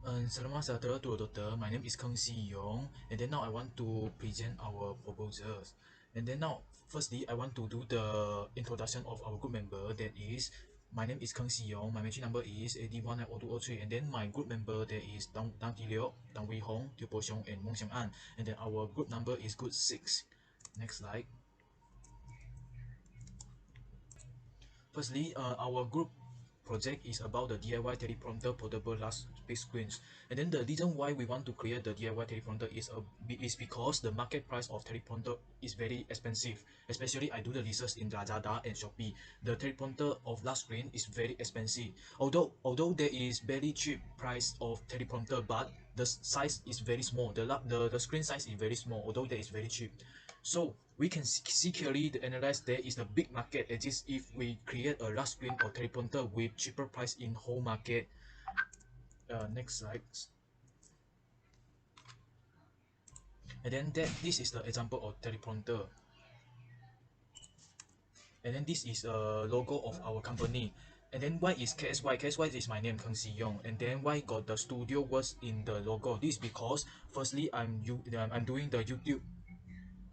Selamat sejahtera to Doctor. My name is Keng Si Yong, and then now I want to present our proposals. And then now, firstly, I want to do the introduction of our group member. That is, my name is Keng Si Yong. My matching number is 819203, and then my group member there is Dang Ti Liu, Dang Wei Hong, Teo Po Xiong, and Mong Xiang An. And then our group number is good 6. Next slide. Firstly, our group project is about the DIY teleprompter portable large big screens. And then the reason why we want to create the DIY teleprompter is because the market price of teleprompter is very expensive. Especially I do the research in Lazada and Shopee. The teleprompter of large screen is very expensive. Although there is very cheap price of teleprompter, but the size is very small. The screen size is very small, although that is very cheap. So we can see clearly to analyze there is a big market. It is if we create a large screen or teleprompter with cheaper price in whole market. Next slide. And then this is the example of teleprompter. And then this is a logo of our company. And then why is KSY? KSY is my name, Keng Si Yong. And then why got the studio words in the logo? This is because firstly I'm doing the YouTube.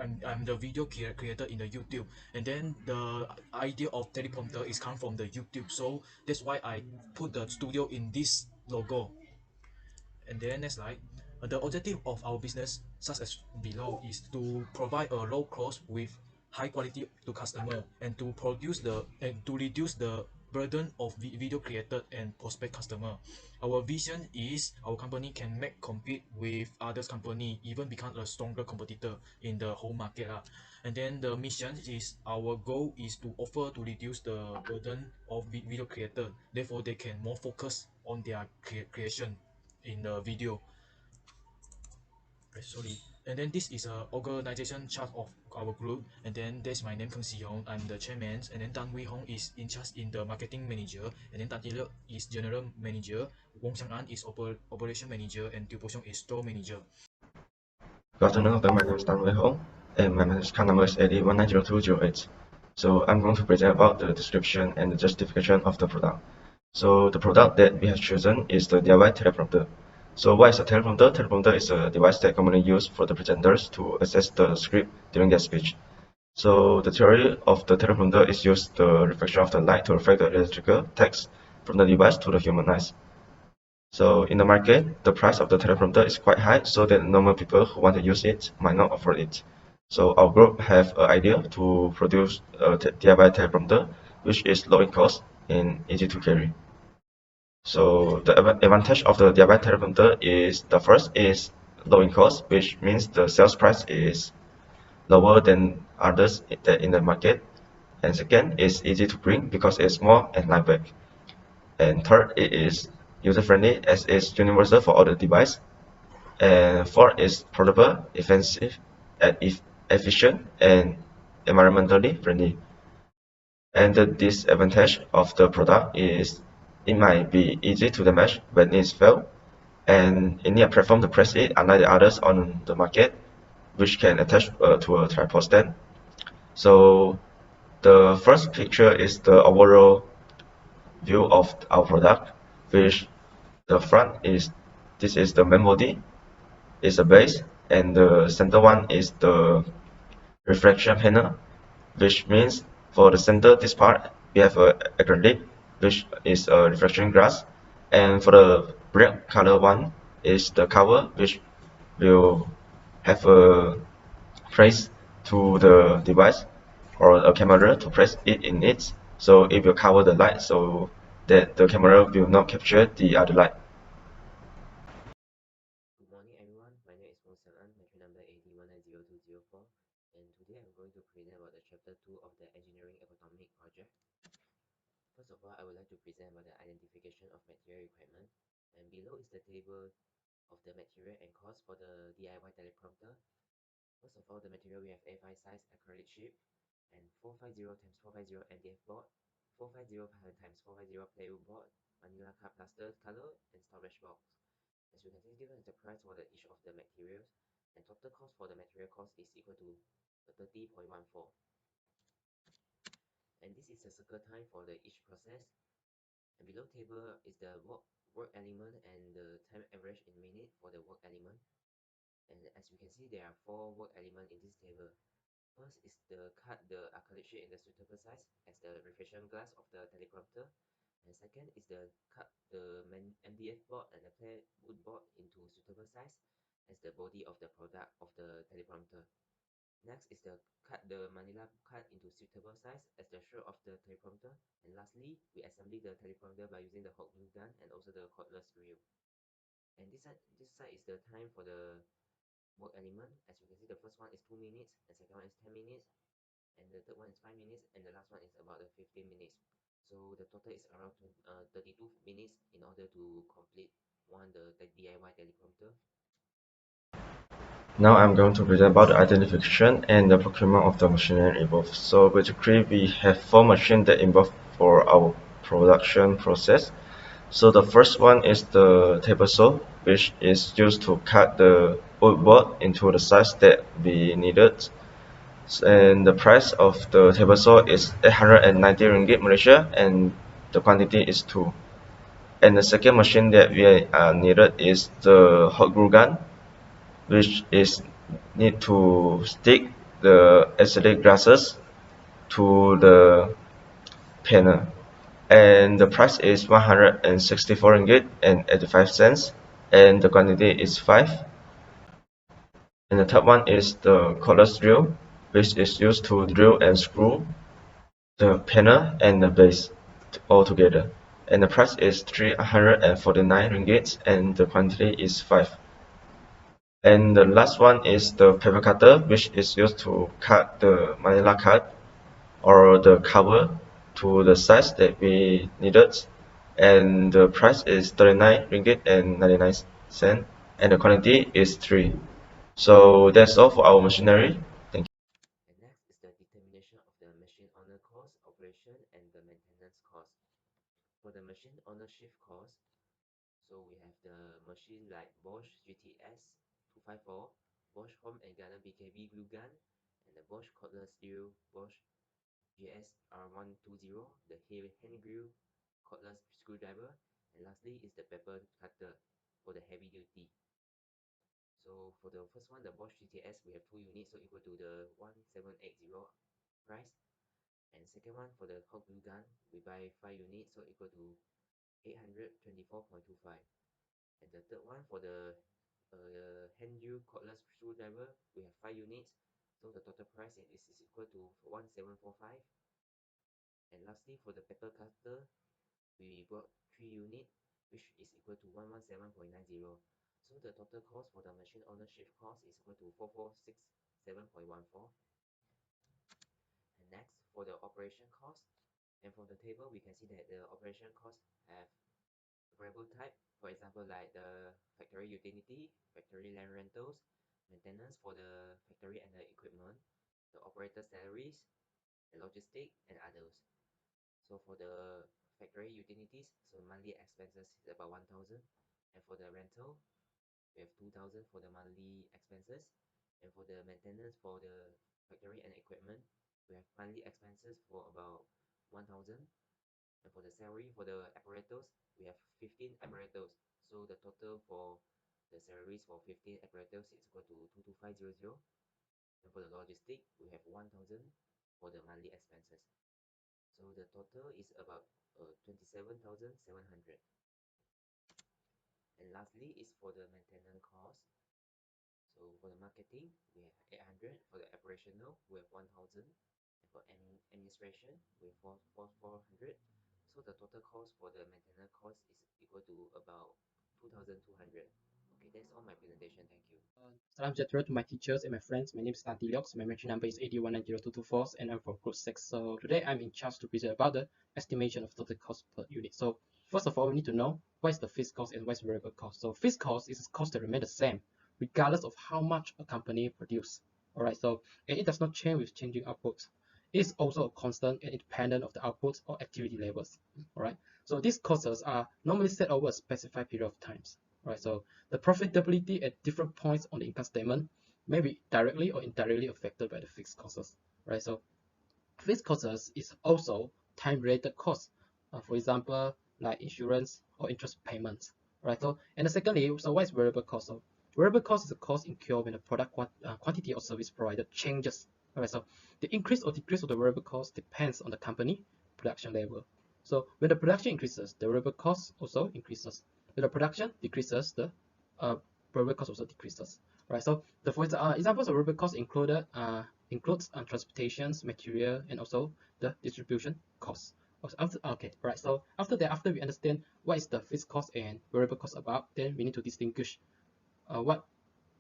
I'm the video creator in the YouTube, and then the idea of teleprompter is come from the YouTube, so that's why I put the studio in this logo. And then next slide. The objective of our business, such as below, is to provide a low cost with high quality to customer, and to reduce the burden of video created and prospect customer. Our vision is our company can make compete with others company, even become a stronger competitor in the whole market. And then the mission is our goal is to offer to reduce the burden of video creator. Therefore, they can more focus on their creation in the video. Sorry. And then this is a organization chart of our group. And then there's my name Keng Si Yong. I'm the chairman. And then Dan Wei Hong is in charge in the marketing manager. And then Dan Ti Liu is general manager. Wong Xiang An is operation manager. And Teo Po Xiong is store manager. Good afternoon, my name is Dan Wei Hong, and my account number is 81900208. So I'm going to present about the description and the justification of the product. So the product that we have chosen is the DIY teleprompter. So what is a teleprompter? Teleprompter is a device that commonly used for the presenters to access the script during their speech. So the theory of the teleprompter is use the reflection of the light to reflect the electrical text from the device to the human eyes. So in the market, the price of the teleprompter is quite high, so that normal people who want to use it might not afford it. So our group have an idea to produce a DIY teleprompter, which is low in cost and easy to carry. So the advantage of the DIY teleprompter is the first is low in cost, which means the sales price is lower than others in the market. And second is easy to bring because it's small and lightweight. And third, it is user-friendly as it's universal for all the device. And fourth is portable, offensive, and efficient, and environmentally friendly. And the disadvantage of the product is it might be easy to damage when it's failed, and it need a platform to press it, unlike the others on the market, which can attach to a tripod stand. So the first picture is the overall view of our product, which the front is this is the main body, is the base, and the center one is the reflection panel, which means for the center this part we have a acrylic, which is a reflection glass, and for the black color one is the cover, which will have a place to the device or a camera to place it in it, so it will cover the light so that the camera will not capture the other light. Good morning everyone, my name is Mong Xiang An, my number 81900204, and today I'm going to present about the chapter 2 of the engineering economic project. First of all, I would like to present about the identification of material requirement, and below is the table of the material and cost for the DIY teleprompter. First of all, the material we have A5 size acrylic sheet and 450 x 450 MDF board, 450 x 450 plywood board, manila cut plaster color, and storage box. As you can see, given is the price for each of the materials, and total cost for the material cost is equal to 30.14. And this is the cycle time for each process. And below table is the work element and the time average in minute for the work element. And as you can see, there are 4 work elements in this table. First is the cut the acrylic sheet in the suitable size as the reflection glass of the teleprompter. And second is the cut the MDF board and the plywood board into suitable size as the body of the product of the teleprompter. Next is the cut the manila cut into suitable size as the shield of the teleprompter. And lastly, we assembly the teleprompter by using the hot glue gun and also the cordless drill. And this side is the time for the work element. As you can see, the first one is 2 minutes, the second one is 10 minutes, and the third one is 5 minutes, and the last one is about 15 minutes. So the total is around 32 minutes in order to complete the DIY teleprompter. Now I'm going to present about the identification and the procurement of the machinery involved. So basically we have 4 machines that involved for our production process. So the first one is the table saw, which is used to cut the woodboard into the size that we needed. And the price of the table saw is 890 ringgit Malaysia, and the quantity is 2. And the second machine that we needed is the hot glue gun, which is need to stick the acrylic glasses to the panel, and the price is 164 ringgit and 85 cents, and the quantity is 5. And the third one is the cordless drill, which is used to drill and screw the panel and the base all together, and the price is 349 ringgit and the quantity is 5. And the last one is the paper cutter, which is used to cut the manila cut or the cover to the size that we needed, and the price is 39 ringgit and 99 cent, and the quantity is 3. So that's all for our machinery. Thank you. And next is the determination of the machine owner cost, operation, and the maintenance cost. For the machine ownership cost, so we have the machine like Bosch GTS 254, Bosch Home and Garden BKB glue gun, and the Bosch cordless drill, Bosch GSR120, the hand grill cordless screwdriver, and lastly is the pepper cutter for the heavy duty. So for the first one, the Bosch GTS, we have 2 units, so equal to the 1780 price. And second one, for the hot glue gun, we buy 5 units, so equal to 824.25. And the third one, for the hand drill cordless screwdriver, we have 5 units, so the total price is equal to 1745. And lastly, for the pepper cutter, we bought 3 units, which is equal to 117.90. So the total cost for the machine ownership cost is equal to 4467.14. And next, for the operation cost, and from the table we can see that the operation cost have variable type, for example like the factory utility, factory land rentals, maintenance for the factory and the equipment, the operator salaries, the logistic, and others. So for the factory utilities, so monthly expenses is about 1000, and for the rental we have 2000 for the monthly expenses, and for the maintenance for the factory and equipment we have monthly expenses for about 1000, and for the salary for the apparatus we have 15 apparatus, so the total for the salaries for 15 apparatus is equal to 22500, and for the logistic we have 1000 for the monthly expenses, so the total is about 27,700. And lastly is for the maintenance cost. So for the marketing we have 800, for the operational we have 1000, and for administration we have 400. So the total cost for the maintenance cost is equal to about 2200. Okay, that's all my presentation. Thank you. Salam sejahtera to my teachers and my friends. My name is Nati Liox. My mention number is 8190224, and I'm from Group 6. So today I'm in charge to present about the estimation of total cost per unit. So first of all, we need to know what is the fixed cost and what is variable cost. So fixed cost is a cost that remains the same regardless of how much a company produces. Alright, so it does not change with changing output. It is also a constant and independent of the output or activity levels. Alright, so these costs are normally set over a specified period of times. Right, so the profitability at different points on the income statement may be directly or indirectly affected by the fixed costs. Right, so fixed costs is also time-related costs. For example, like insurance, or interest payments. Right. So and secondly, so what is variable cost? So variable cost is a cost incurred when the product quantity or service provided changes. Alright, so the increase or decrease of the variable cost depends on the company production level. So when the production increases, the variable cost also increases. When the production decreases, the variable cost also decreases. Right. So the for examples of variable cost includes transportations, material, and also the distribution costs. Okay, right. So after that, after we understand what is the fixed cost and variable cost about, then we need to distinguish what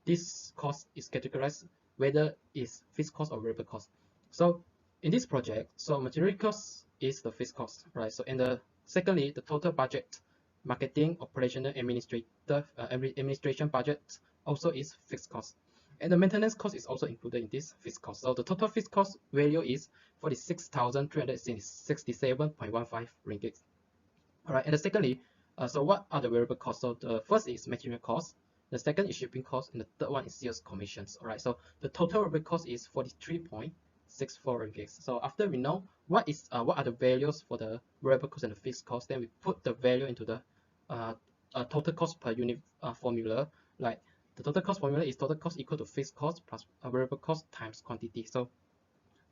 this cost is categorized, whether it's fixed cost or variable cost. So in this project, so material cost is the fixed cost, right? So secondly, the total budget, marketing, operational, administration budget also is fixed cost. And the maintenance cost is also included in this fixed cost. So the total fixed cost value is 46,367.15 ringgit. All right, and secondly, so what are the variable costs? So the first is material cost, the second is shipping cost, and the third one is sales commissions. All right, so the total variable cost is 43.64 ringgit. So after we know what are the values for the variable cost and the fixed cost, then we put the value into the total cost per unit formula. Like the total cost formula is total cost equal to fixed cost plus variable cost times quantity. So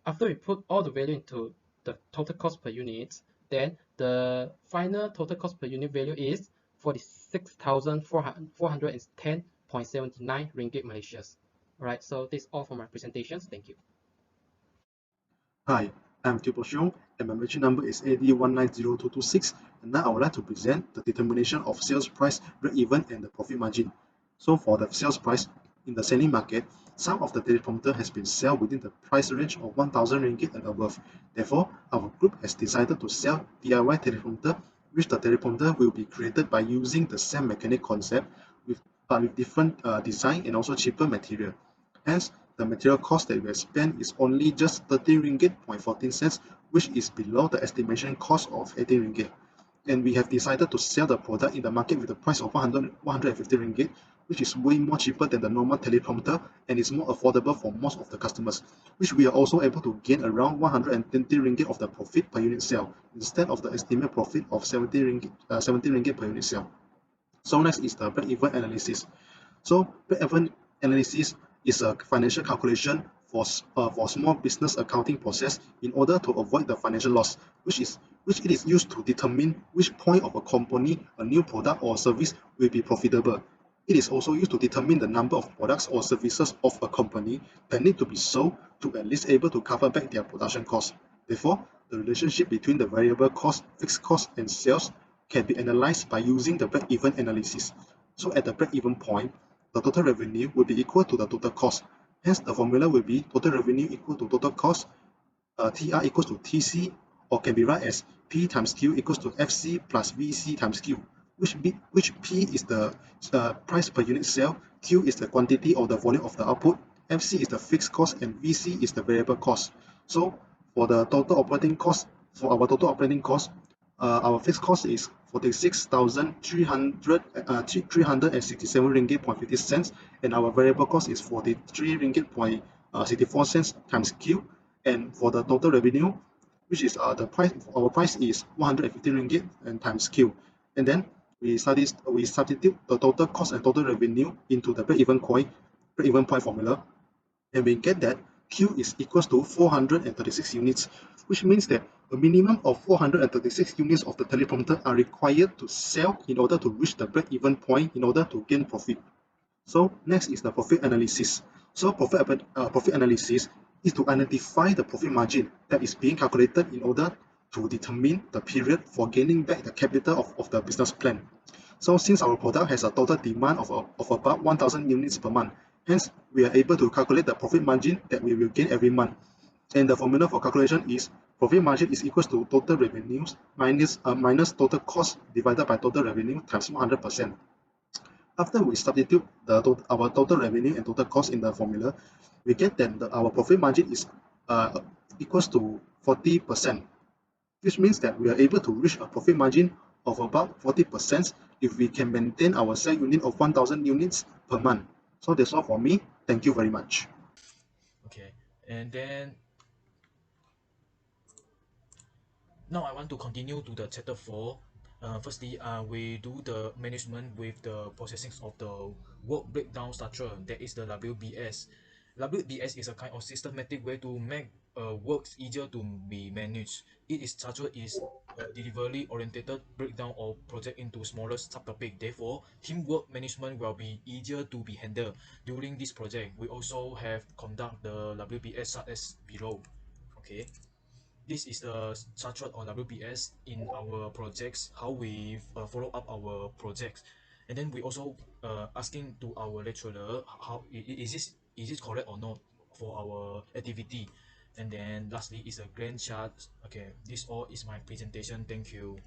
after we put all the value into the total cost per unit, then the final total cost per unit value is 46,410.79 ringgit Malaysia's. Alright, so this is all for my presentations. Thank you. Hi, I'm Teo Po Xiong, and my matching number is AD190226, and now I would like to present the determination of sales price, break-even, and the profit margin. So for the sales price, in the selling market, some of the teleprompter has been sold within the price range of 1,000 ringgit and above. Therefore, our group has decided to sell DIY teleprompter, which the teleprompter will be created by using the same mechanic concept but with different design and also cheaper material. Hence, the material cost that we have spent is only just 13 ringgit 14 cents, which is below the estimation cost of 18 ringgit. And we have decided to sell the product in the market with a price of 150 ringgit, which is way more cheaper than the normal teleprompter and is more affordable for most of the customers, which we are also able to gain around 120 ringgit of the profit per unit sale instead of the estimated profit of 17 ringgit per unit sale. So next is the break-even analysis. So break-even analysis is a financial calculation for small business accounting process in order to avoid the financial loss, which it is used to determine which point of a company a new product or service will be profitable. It is also used to determine the number of products or services of a company that need to be sold to at least able to cover back their production costs. Therefore, the relationship between the variable cost, fixed cost, and sales can be analyzed by using the break-even analysis. So at the break-even point, the total revenue will be equal to the total cost. Hence, the formula will be total revenue equal to total cost, TR equals to TC, or can be written as P times Q equals to FC plus VC times Q, which P is the price per unit sale, Q is the quantity or the volume of the output, FC is the fixed cost, and VC is the variable cost. So for the total operating cost, our fixed cost is 46,367 ringgit 50 cents, and our variable cost is 43 ringgit 64 cents times Q. And for the total revenue, which is our price is 150 ringgit and times Q. And then we substitute the total cost and total revenue into the break-even point formula, and we get that Q is equals to 436 units, which means that a minimum of 436 units of the teleprompter are required to sell in order to reach the break-even point in order to gain profit. So next is the profit analysis. So profit analysis is to identify the profit margin that is being calculated in order to determine the period for gaining back the capital of the business plan. So since our product has a total demand of about 1,000 units per month, hence we are able to calculate the profit margin that we will gain every month. And the formula for calculation is profit margin is equals to total revenues minus total cost divided by total revenue times 100%. After we substitute our total revenue and total cost in the formula, we get that our profit margin is equals to 40%, which means that we are able to reach a profit margin of about 40% if we can maintain our sale unit of 1,000 units per month. So that's all for me. Thank you very much. Okay, and then now I want to continue to the chapter 4, Firstly, we do the management with the processing of the work breakdown structure. That is the WBS. WBS is a kind of systematic way to make works easier to be managed. Its structure is a delivery oriented breakdown of project into smaller subtopic. Therefore, teamwork management will be easier to be handled during this project. We also have conduct the WBS such as below. Okay. This is the structure or WBS in our projects, how we follow up our projects. And then we also asking to our lecturer how is this correct or not for our activity. And then lastly is a Gantt chart. Okay, this all is my presentation. Thank you.